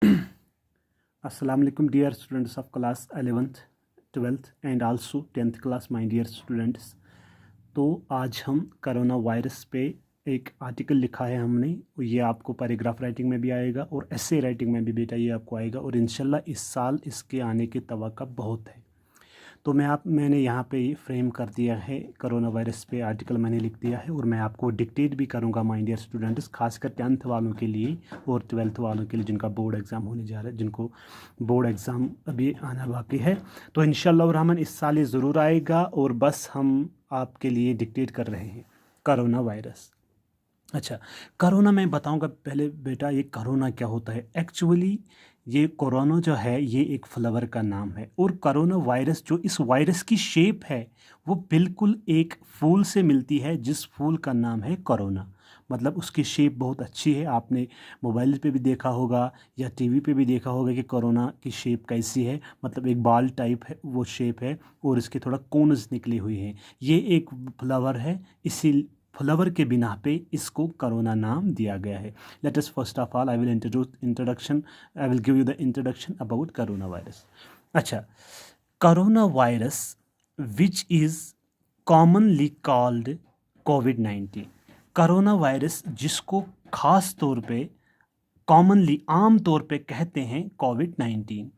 Assalamu alaikum dear students of class 11th 12th and also 10th class my dear students। तो आज हम corona virus पे एक article लिखा है हमने। ये आपको पैराग्राफ राइटिंग में भी आएगा और एसे राइटिंग में भी बेटा ये आपको आएगा और इंशाल्लाह इस साल इसके आने की तवक्का बहुत है। तो मैंने यहाँ पे फ्रेम कर दिया है कोरोना वायरस पे आर्टिकल मैंने लिख दिया है और मैं आपको डिक्टेट भी करूँगा माय डियर स्टूडेंट्स, खासकर 10th वालों के लिए और 12th वालों के लिए जिनका बोर्ड एग्ज़ाम होने जा रहा है, जिनको बोर्ड एग्ज़ाम अभी आना बाकी है। तो इंशाअल्लाह रहमान इस साल ये ज़रूर आएगा और बस हम आपके लिए डिक्टेट कर रहे हैं कोरोना वायरस। अच्छा, कोरोना मैं बताऊंगा पहले बेटा ये कोरोना क्या होता है। एक्चुअली ये कोरोना जो है ये एक फ्लावर का नाम है और कोरोना वायरस जो इस वायरस की शेप है वो बिल्कुल एक फूल से मिलती है जिस फूल का नाम है कोरोना। मतलब उसकी शेप बहुत अच्छी है, आपने मोबाइल पे भी देखा होगा या टीवी पे भी देखा होगा कि कोरोना की शेप कैसी है। मतलब एक बाल टाइप है वो शेप है और इसके थोड़ा कोन्स निकली हुई हैं। ये एक फ्लावर है, इसी फ्लावर के बिना पे इसको कोरोना नाम दिया गया है। Let us first of all I will give you the introduction about corona virus. अच्छा, corona virus which is commonly called कोविड-19। कोरोना वायरस जिसको ख़ास तौर पे कॉमनली आम तौर पे कहते हैं कोविड-19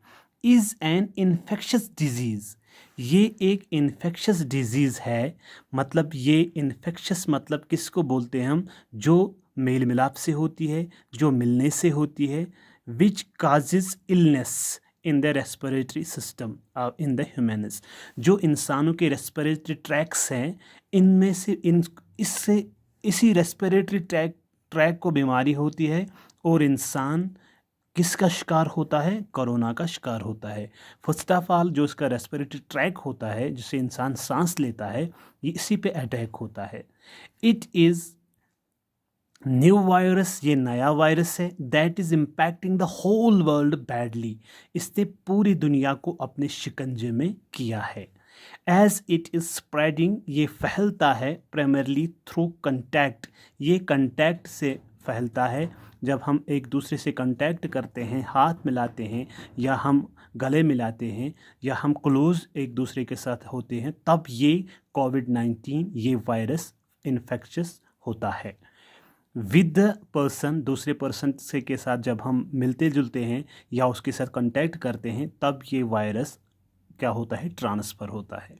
इज़ एन इन्फेक्शस डिजीज़। ये एक इन्फेक्शस डिजीज़ है। मतलब ये इन्फेक्शस मतलब किसको बोलते हैं हम, जो मेल मिलाप से होती है, जो मिलने से होती है। Which causes illness in the respiratory system in the humans. जो इंसानों के रेस्पिरेटरी ट्रैक्स हैं इनमें से इससे इसी रेस्पिरेटरी ट्रैक को बीमारी होती है और इंसान किसका शिकार होता है, कोरोना का शिकार होता है। फर्स्ट ऑफ ऑल जो इसका रेस्पिरेटरी ट्रैक होता है जिससे इंसान सांस लेता है ये इसी पे अटैक होता है। इट इज़ न्यू वायरस, ये नया वायरस है। That is impacting the whole world badly. इसने पूरी दुनिया को अपने शिकंजे में किया है। एज इट इज़ स्प्रेडिंग, ये फैलता है प्राइमरली थ्रू कंटैक्ट। ये कंटैक्ट से फैलता है। जब हम एक दूसरे से कांटेक्ट करते हैं, हाथ मिलाते हैं या हम गले मिलाते हैं या हम क्लोज एक दूसरे के साथ होते हैं, तब ये कोविड-19 ये वायरस इन्फेक्शस होता है। विद द पर्सन, दूसरे पर्सन से के साथ जब हम मिलते जुलते हैं या उसके साथ कांटेक्ट करते हैं तब ये वायरस क्या होता है, ट्रांसफ़र होता है।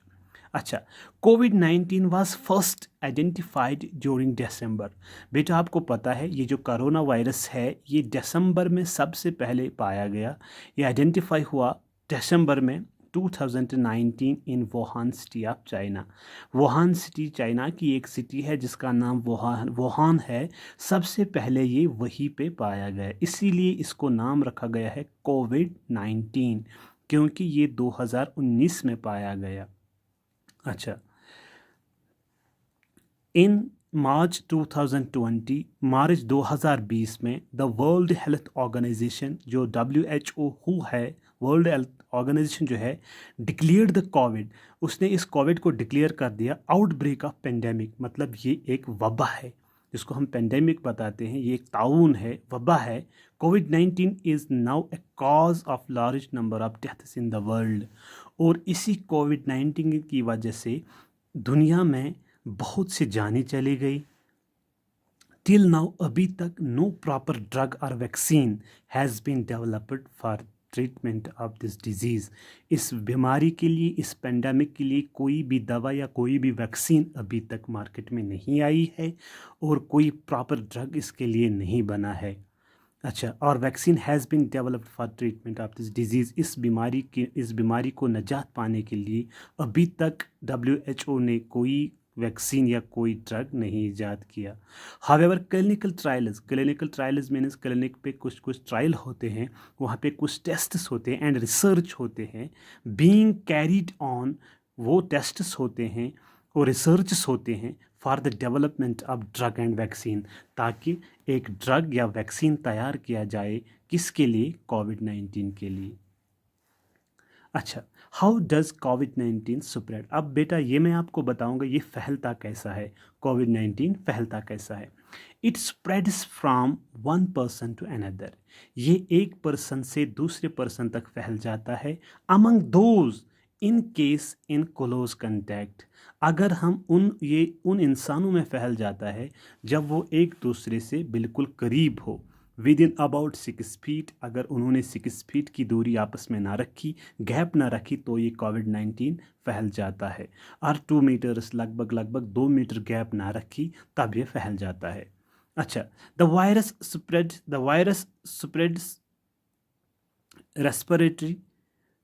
अच्छा, कोविड-19 वाज फर्स्ट आइडेंटिफाइड ड्यूरिंग दिसंबर। बेटा आपको पता है ये जो कोरोना वायरस है ये दिसंबर में सबसे पहले पाया गया। ये आइडेंटिफाई हुआ दिसंबर में 2019 इन Wuhan city of China. Wuhan city China की एक सिटी है जिसका नाम वुहान है। सबसे पहले ये वहीं पे पाया गया, इसीलिए इसको नाम रखा गया है कोविड-19 क्योंकि ये 2019 में पाया गया। अच्छा, इन मार्च 2020 में द वर्ल्ड हेल्थ ऑर्गेनाइजेशन जो WHO है, वर्ल्ड हेल्थ ऑर्गेनाइजेशन जो है, डिक्लेयर्ड द कोविड। उसने इस कोविड को डिक्लेयर कर दिया आउटब्रेक ऑफ पेंडेमिक। मतलब ये एक वबा है जिसको हम पेंडेमिक बताते हैं, ये एक ताउन है, वबा है। कोविड-19 is now a cause of large number of deaths in the world. और इसी कोविड-19 की वजह से दुनिया में बहुत सी जानें चली गई। टिल नाउ अभी तक नो प्रॉपर ड्रग और vaccine has been developed for treatment of this disease. इस बीमारी के लिए, इस पेंडेमिक के लिए कोई भी दवा या कोई भी वैक्सीन अभी तक मार्केट में नहीं आई है और कोई प्रॉपर ड्रग इसके लिए नहीं बना है। अच्छा, और vaccine has been developed for treatment of this disease. इस बीमारी को निजात पाने के लिए अभी तक WHO ने कोई वैक्सीन या कोई ड्रग नहीं ईजाद किया। However clinical trials means clinic पे कुछ ट्रायल होते हैं, वहाँ पे कुछ टेस्ट्स होते हैं एंड रिसर्च होते हैं बीइंग कैरीड ऑन। वो टेस्ट्स होते हैं और रिसर्चस होते हैं for the development of drug and vaccine, ताकि एक ड्रग या वैक्सीन तैयार किया जाए किसके लिए, कोविड-19 के लिए। अच्छा, हाउ डज़ कोविड-19 स्प्रेड। अब बेटा ये मैं आपको बताऊंगा ये फैलता कैसा है, कोविड-19 फैलता कैसा है। It spreads from one person to another, ये एक पर्सन से दूसरे पर्सन तक फैल जाता है। Among those in case in close contact, अगर हम उन इंसानों में फैल जाता है जब वो एक दूसरे से बिल्कुल करीब हो। विद इन अबाउट 6 फीट, अगर उन्होंने 6 फीट की दूरी आपस में ना रखी, गैप ना रखी, तो ये कोविड-19 फैल जाता है। और 2 मीटर्स, लगभग 2 मीटर गैप ना रखी, तब ये फैल जाता है। अच्छा, द वायरस स्प्रेड्स रेस्पिरेटरी,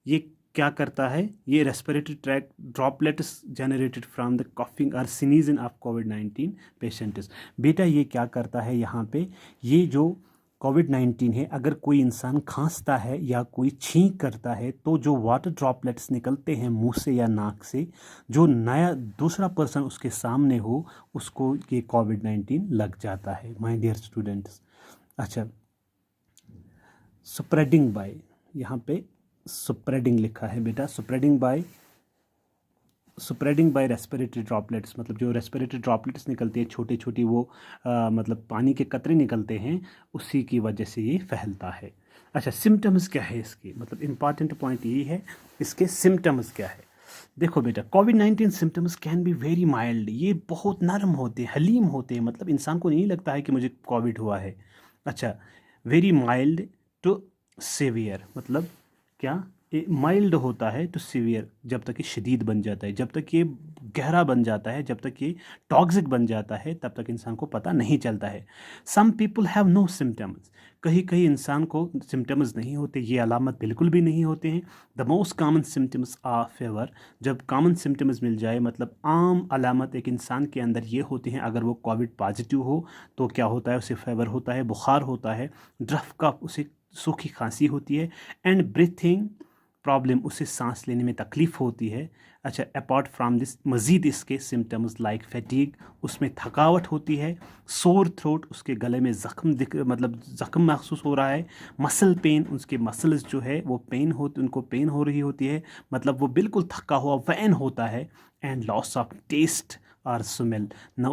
ये क्या करता है, ये respiratory tract droplets generated from the coughing और स्नीजिंग ऑफ कोविड-19 पेशेंट्स। बेटा ये क्या करता है, यहाँ पे ये जो कोविड-19 है, अगर कोई इंसान खांसता है या कोई छींक करता है, तो जो वाटर ड्रॉपलेट्स निकलते हैं मुंह से या नाक से, जो नया दूसरा पर्सन उसके सामने हो, उसको ये कोविड-19 लग जाता है माय डियर स्टूडेंट्स। अच्छा, स्प्रेडिंग बाय, यहाँ पे स्प्रेडिंग लिखा है बेटा, स्प्रेडिंग बाय रेस्पिरेटरी ड्रॉपलेट्स, मतलब जो रेस्पिरेटरी ड्रॉपलेट्स निकलती है छोटी छोटी, वो मतलब पानी के कतरे निकलते हैं, उसी की वजह से ये फैलता है। अच्छा, सिम्टम्स क्या है इसके, मतलब इम्पॉर्टेंट पॉइंट ये है, इसके सिम्टम्स क्या है। देखो बेटा, कोविड-19 symptoms can be very mild, ये बहुत नरम होते हैं, हलीम होते हैं, मतलब इंसान को नहीं लगता है कि मुझे कोविड हुआ है। अच्छा, वेरी माइल्ड टू सीवियर, मतलब क्या, माइल्ड होता है टू सीवियर, जब तक ये शदीद बन जाता है, जब तक ये गहरा बन जाता है, जब तक ये टॉक्सिक बन जाता है, तब तक इंसान को पता नहीं चलता है। Some people have no symptoms, कहीं कहीं इंसान को सिम्टम्स नहीं होते, ये अलामत बिल्कुल भी नहीं होते हैं। The most common symptoms are fever, जब कॉमन सिम्टम्स मिल जाए, मतलब आम अलामत एक इंसान के अंदर ये होती हैं, अगर वो कोविड पॉजिटिव हो तो क्या होता है, उसे फीवर होता है, बुखार होता है, ड्रफ कफ, उसे सूखी खांसी होती है, एंड ब्रीथिंग प्रॉब्लम, उसे सांस लेने में तकलीफ़ होती है। अच्छा, अपार्ट फ्राम दिस, मज़ीद इसके सिम्टम्स लाइक फैटीग, उसमें थकावट होती है, सोर थ्रोट, उसके गले में मतलब ज़ख्म महसूस हो रहा है, मसल पेन, उसके मसल्स जो है वो उनको पेन हो रही होती है, मतलब वो बिल्कुल थका हुआ वैन होता है, एंड लॉस ऑफ टेस्ट और स्मेल, ना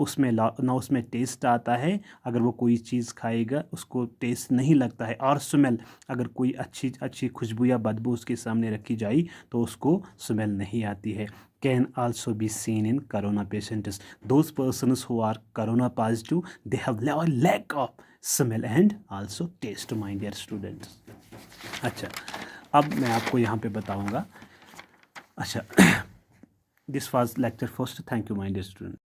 उसमें टेस्ट आता है, अगर वो कोई चीज़ खाएगा उसको टेस्ट नहीं लगता है, और स्मेल, अगर कोई अच्छी खुशबू या बदबू उसके सामने रखी जाए तो उसको स्मेल नहीं आती है। Can also be seen in corona patients, those persons who are corona positive, they have lack of smell and also taste my dear students. अच्छा, अब मैं आपको यहाँ पे बताऊँगा। अच्छा, this was lecture first, thank you my dear student.